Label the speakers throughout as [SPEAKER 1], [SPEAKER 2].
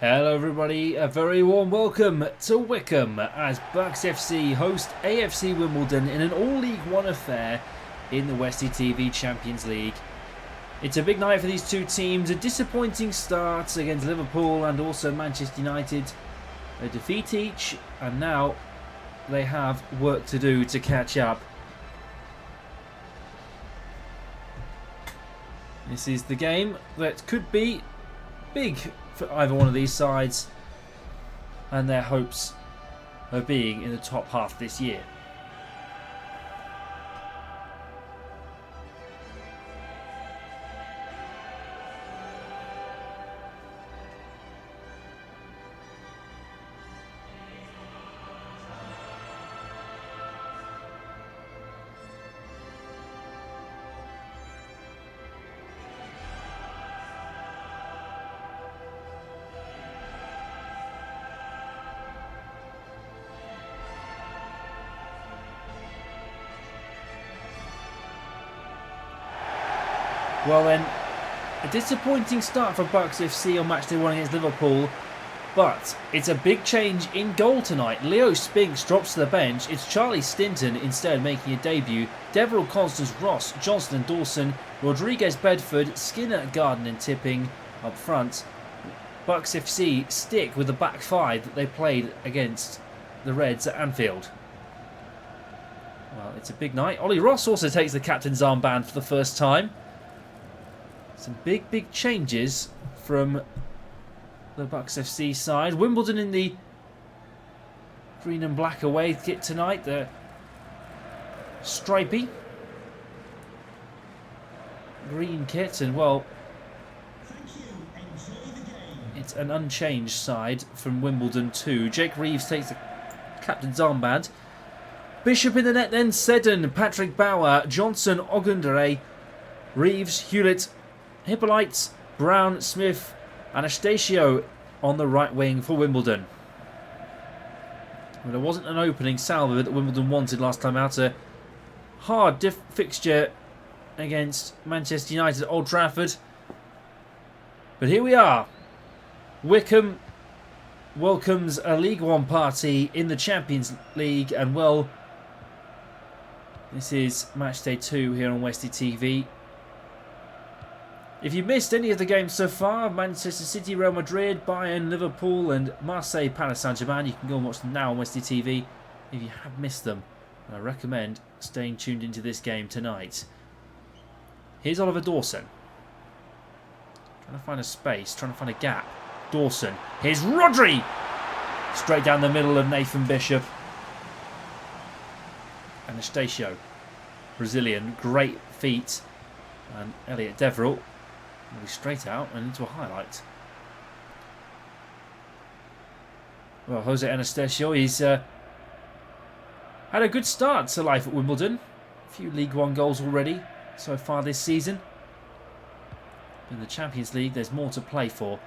[SPEAKER 1] Hello everybody, a very warm welcome to Wickham as Bucks FC host AFC Wimbledon in an all-League One affair in the Westie TV Champions League. It's a big night for these two teams, a disappointing start against Liverpool and also Manchester United. A defeat each, and now they have work to do to catch up. This is the game that could be big for either one of these sides and their hopes of being in the top half this year. Well then, a disappointing start for Bucks FC on matchday 1 against Liverpool, but it's a big change in goal tonight. Leo Spinks drops to the bench. It's Charlie Stinton instead making a debut. Deverell, Constance, Ross, Johnston and Dawson, Rodriguez, Bedford, Skinner, Garden and Tipping up front. Bucks FC stick with the back five that they played against the Reds at Anfield. Well, it's a big night. Ollie Ross also takes the captain's armband for the first time. Some big changes from the Bucks FC side. Wimbledon in the green and black away kit tonight. The stripy green kit, and well, it's an unchanged side from Wimbledon too. Jake Reeves takes the captain's armband. Bishop in the net then. Seddon, Patrick Bauer, Johnson, Ogundere, Reeves, Hewlett, Hippolyte, Brown, Smith, Anastasio on the right wing for Wimbledon. Well, there wasn't an opening salvo that Wimbledon wanted last time out. A hard fixture against Manchester United at Old Trafford. But here we are. Wickham welcomes a League One party in the Champions League, and well, this is matchday 2 here on Westie TV. If you missed any of the games so far, Manchester City, Real Madrid, Bayern, Liverpool and Marseille, Paris Saint-Germain, you can go and watch them now on Westie TV. If you have missed them, I recommend staying tuned into this game tonight. Here's Oliver Dawson. Trying to find a space, trying to find a gap. Dawson. Here's Rodri! Straight down the middle of Nathan Bishop. Anastasio. Brazilian, great feet. And Elliot Deverell. Straight out and into a highlight. Well, Jose Anastasio, he's had a good start to life at Wimbledon. A few League One goals already so far this season. In the Champions League, there's more to play for.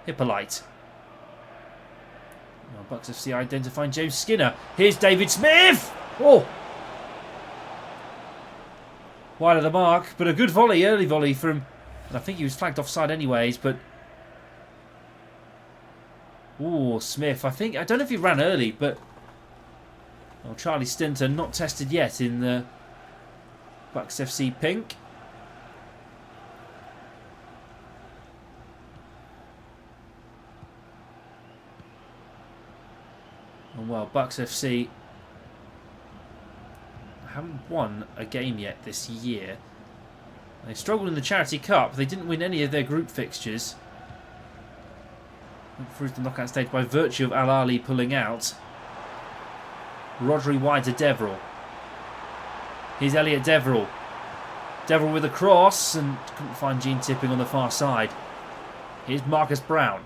[SPEAKER 1] Hippolyte. Well, Bucks FC identifying James Skinner. Here's David Smith! Oh! Wide of the mark, but a good volley, early volley from... And I think he was flagged offside anyways, but... Ooh, Smith. I don't know if he ran early, but... Well, Charlie Stinton not tested yet in the Bucks FC pink. And well, Bucks FC haven't won a game yet this year. They struggled in the Charity Cup. They didn't win any of their group fixtures. Went through to the knockout stage by virtue of Al Ali pulling out. Rodri wide to Deverell. Here's Elliot Deverell. Deverell with a cross and couldn't find Gene Tipping on the far side. Here's Marcus Brown.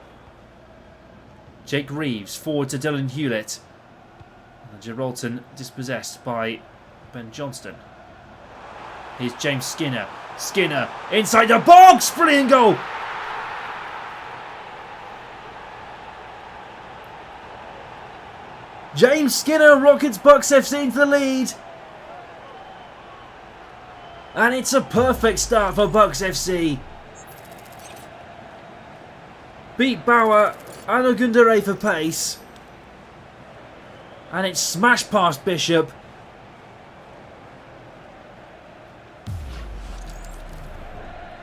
[SPEAKER 1] Jake Reeves forward to Dylan Hewlett. And Gibraltar dispossessed by Ben Johnston. Here's James Skinner. Skinner inside the box. Brilliant goal. James Skinner rockets Bucks FC into the lead. And it's a perfect start for Bucks FC. Beat Bauer And Ogundere for pace. And it's smashed past Bishop.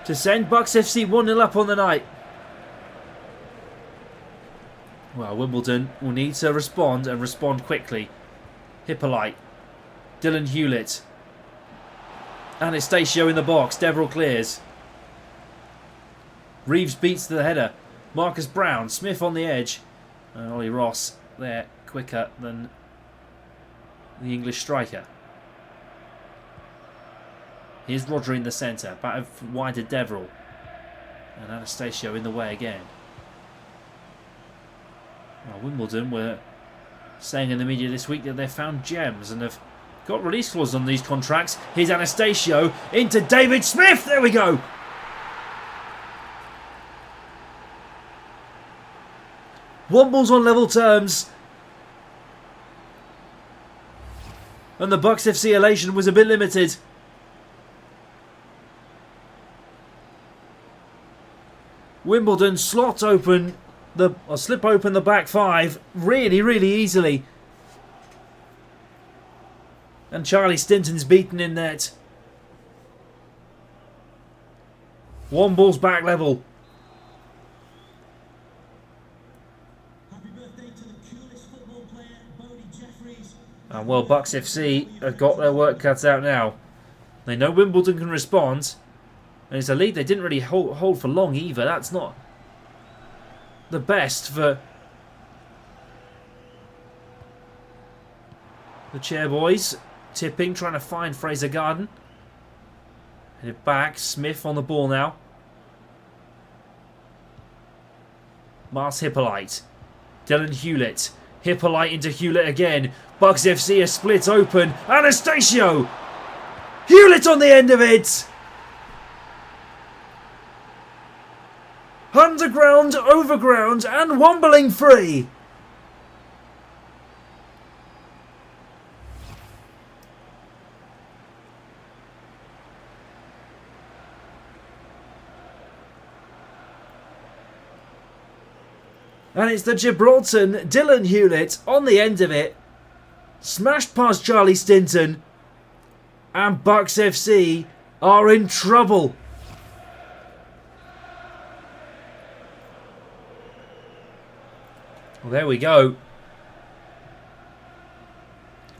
[SPEAKER 1] To send Bucks FC 1-0 up on the night. Well, Wimbledon will need to respond and respond quickly. Hippolyte. Dylan Hewlett. Anastasio in the box. Deverell clears. Reeves beats to the header. Marcus Brown. Smith on the edge. And Ollie Ross there quicker than the English striker. Here's Rodri in the centre. Back wide to Deverell. And Anastasio in the way again. Well, Wimbledon were saying in the media this week that they've found gems and have got release clauses on these contracts. Here's Anastasio into David Smith. There we go. Womble's on level terms. And the Bucks FC elation was a bit limited. Wimbledon slip open the back five really easily. And Charlie Stinton's beaten in net. Womble's back level. And well, Bucks FC have got their work cut out now. They know Wimbledon can respond. And it's a lead they didn't really hold for long either. That's not the best for the Chairboys. Tipping, trying to find Fraser Garden. Headed back. Smith on the ball now. Mars Hippolyte. Dylan Hewlett. Hippolyte into Hewlett again. Bucks FC are split open. Anastasio! Hewlett on the end of it! Underground, overground, and wombling free! And it's the Gibraltar Dylan Hewlett on the end of it. Smashed past Charlie Stinton. And Bucks FC are in trouble. Well, there we go.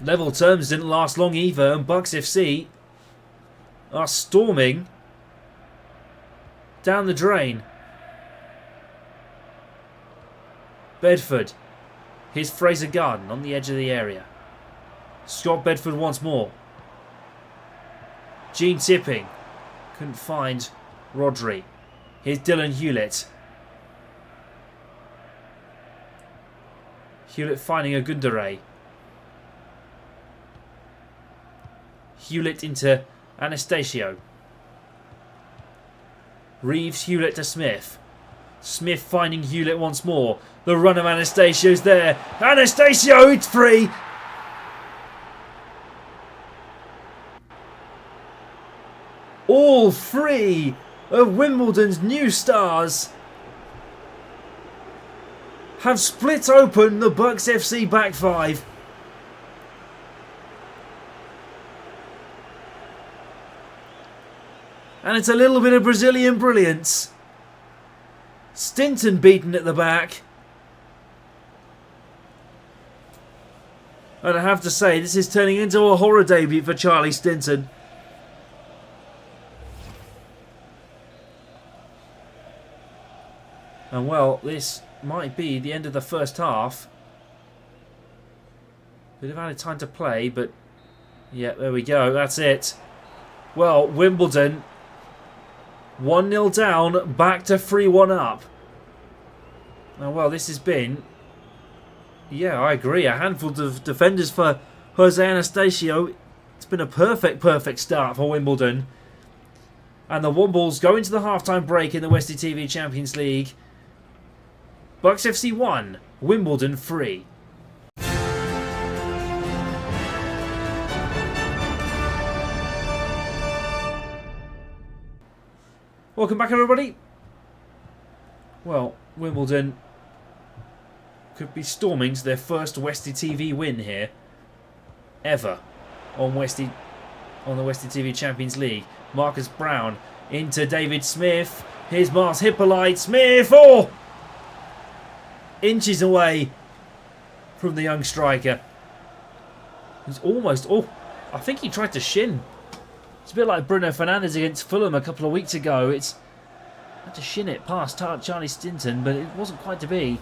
[SPEAKER 1] Level terms didn't last long either. And Bucks FC are storming down the drain. Bedford. Here's Fraser Garden on the edge of the area. Scott Bedford once more. Gene Tipping. Couldn't find Rodri. Here's Dylan Hewlett. Hewlett finding Ogundere. Hewlett into Anastasio. Reeves, Hewlett to Smith. Smith finding Hewlett once more. The run of Anastasio's there. Anastasio, it's free. All three of Wimbledon's new stars have split open the Bucks FC back five. And it's a little bit of Brazilian brilliance. Stinton beaten at the back. And I have to say, this is turning into a horror debut for Charlie Stinton. And well, this might be the end of the first half. Bit of added time to play, but yeah, there we go. That's it. Well, Wimbledon 1-0 down, back to 3-1 up. Now, well, this has been, yeah, I agree, a handful of defenders for Jose Anastasio. It's been a perfect start for Wimbledon. And the Wombles go into the halftime break in the Westie TV Champions League. Bucks FC 1, Wimbledon 3. Welcome back, everybody. Well, Wimbledon could be storming to their first Westie TV win here ever on the Westie TV Champions League. Marcus Brown into David Smith. Here's Mars Hippolyte. Smith, oh! Inches away from the young striker. He's almost, oh, I think he tried to shin. It's a bit like Bruno Fernandes against Fulham a couple of weeks ago. It's had to shin it past Charlie Stinton, but it wasn't quite to be.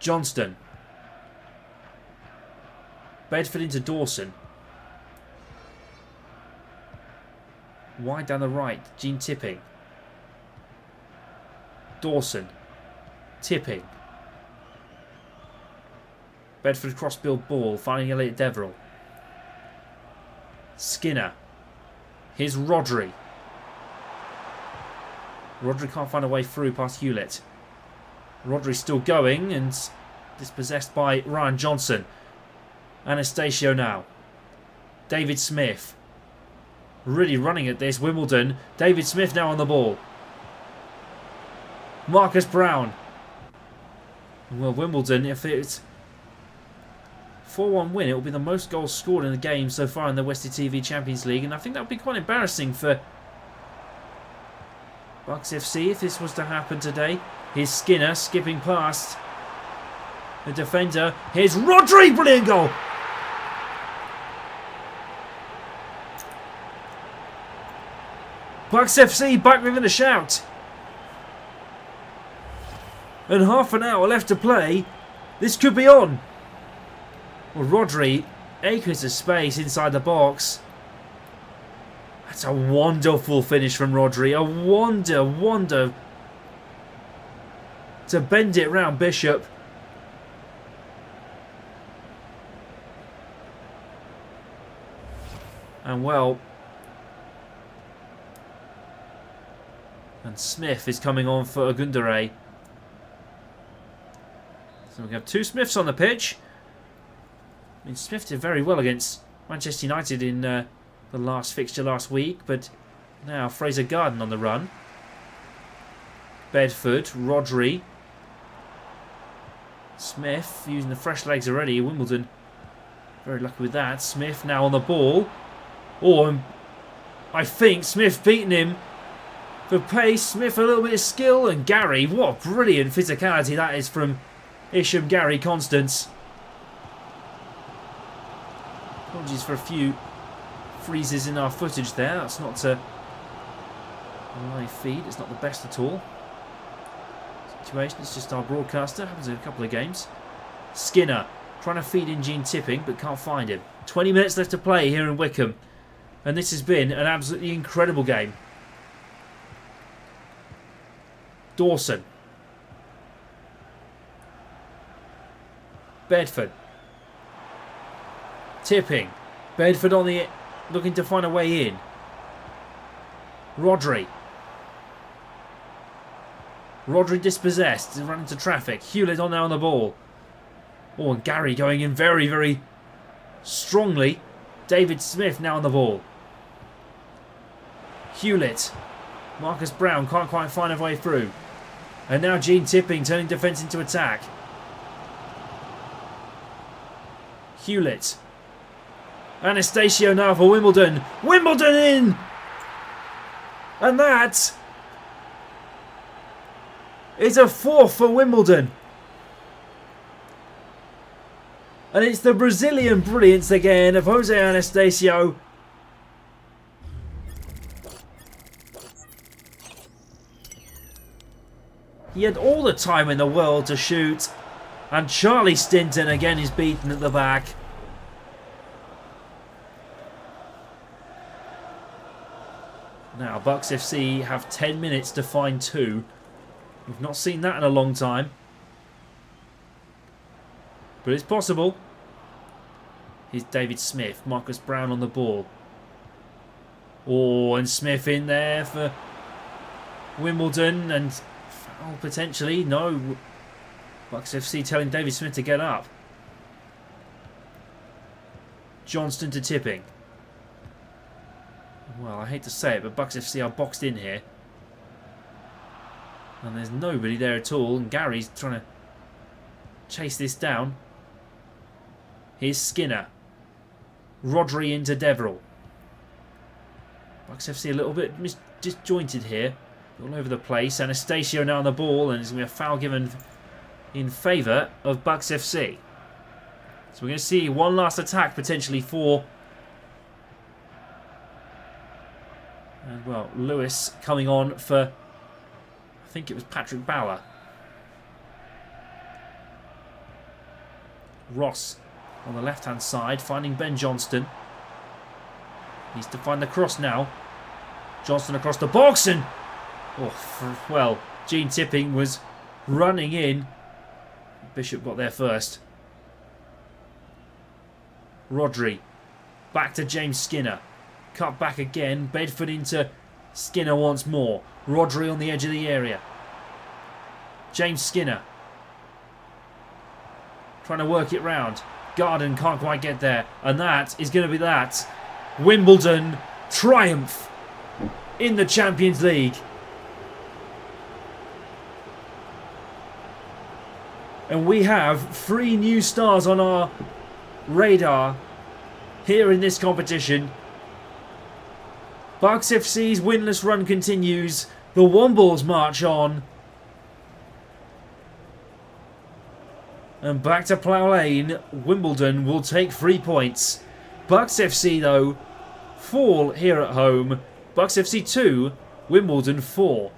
[SPEAKER 1] Johnston. Bedford into Dawson. Wide down the right, Gene Tipping. Dawson. Tipping. Bedford cross-field ball, finding Elliot Deverell. Skinner. Here's Rodri. Rodri can't find a way through past Hewlett. Rodri still going and dispossessed by Ryan Johnson. Anastasio now. David Smith. Really running at this, Wimbledon. David Smith now on the ball. Marcus Brown. Well, Wimbledon, if it's 4-1 win, it will be the most goals scored in the game so far in the Westie TV Champions League, and I think that would be quite embarrassing for Bucks FC if this was to happen today. Here's Skinner skipping past the defender. Here's Rodri, brilliant goal! Bucks FC back within a shout. And half an hour left to play. This could be on. Well, Rodri, acres of space inside the box. That's a wonderful finish from Rodri. A wonder to bend it round Bishop. And well, and Smith is coming on for Ogundere. So we have two Smiths on the pitch. I mean, Smith did very well against Manchester United in the last fixture last week, but now Fraser Garden on the run. Bedford, Rodri. Smith using the fresh legs already. Wimbledon very lucky with that. Smith now on the ball. Oh, and I think Smith beating him for pace. Smith a little bit of skill, and Gary, what brilliant physicality that is from Isham Gary Constance. Apologies for a few freezes in our footage there. That's not a live feed. It's not the best at all. Situation. It's just our broadcaster. Happens in a couple of games. Skinner trying to feed in Gene Tipping, but can't find him. 20 minutes left to play here in Wickham, and this has been an absolutely incredible game. Dawson. Bedford. Tipping. Bedford on the looking to find a way in. Rodri. Rodri dispossessed, run into traffic. Hewlett on now on the ball. Oh, and Gary going in very strongly. David Smith now on the ball. Hewlett. Marcus Brown can't quite find a way through. And now Gene Tipping turning defence into attack. Hewlett. Anastasio now for Wimbledon. Wimbledon in! And that is a fourth for Wimbledon. And it's the Brazilian brilliance again of Jose Anastasio. He had all the time in the world to shoot. And Charlie Stinton again is beaten at the back. Now Bucks FC have 10 minutes to find two. We've not seen that in a long time. But it's possible. Here's David Smith. Marcus Brown on the ball. Oh, and Smith in there for Wimbledon. And foul potentially. No. Bucks FC telling David Smith to get up. Johnston to Tipping. Well, I hate to say it, but Bucks FC are boxed in here. And there's nobody there at all. And Gary's trying to chase this down. Here's Skinner. Rodri into Deverell. Bucks FC a little bit disjointed here. All over the place. Anastasio now on the ball. And there's going to be a foul given in favour of Bucks FC. So we're going to see one last attack potentially for... And well, Lewis coming on for... I think it was Patrick Bauer. Ross on the left-hand side, finding Ben Johnston. Needs to find the cross now. Johnston across the box and... Oh, well, Gene Tipping was running in. Bishop got there first. Rodri. Back to James Skinner. Cut back again. Bedford into Skinner once more. Rodri on the edge of the area. James Skinner. Trying to work it round. Garden can't quite get there. And that is going to be that. Wimbledon triumph in the Champions League. And we have 3 new stars on our radar here in this competition. Bucks FC's winless run continues. The Wombles march on. And back to Plough Lane. Wimbledon will take 3 points. Bucks FC, though, fall here at home. Bucks FC 2, Wimbledon 4.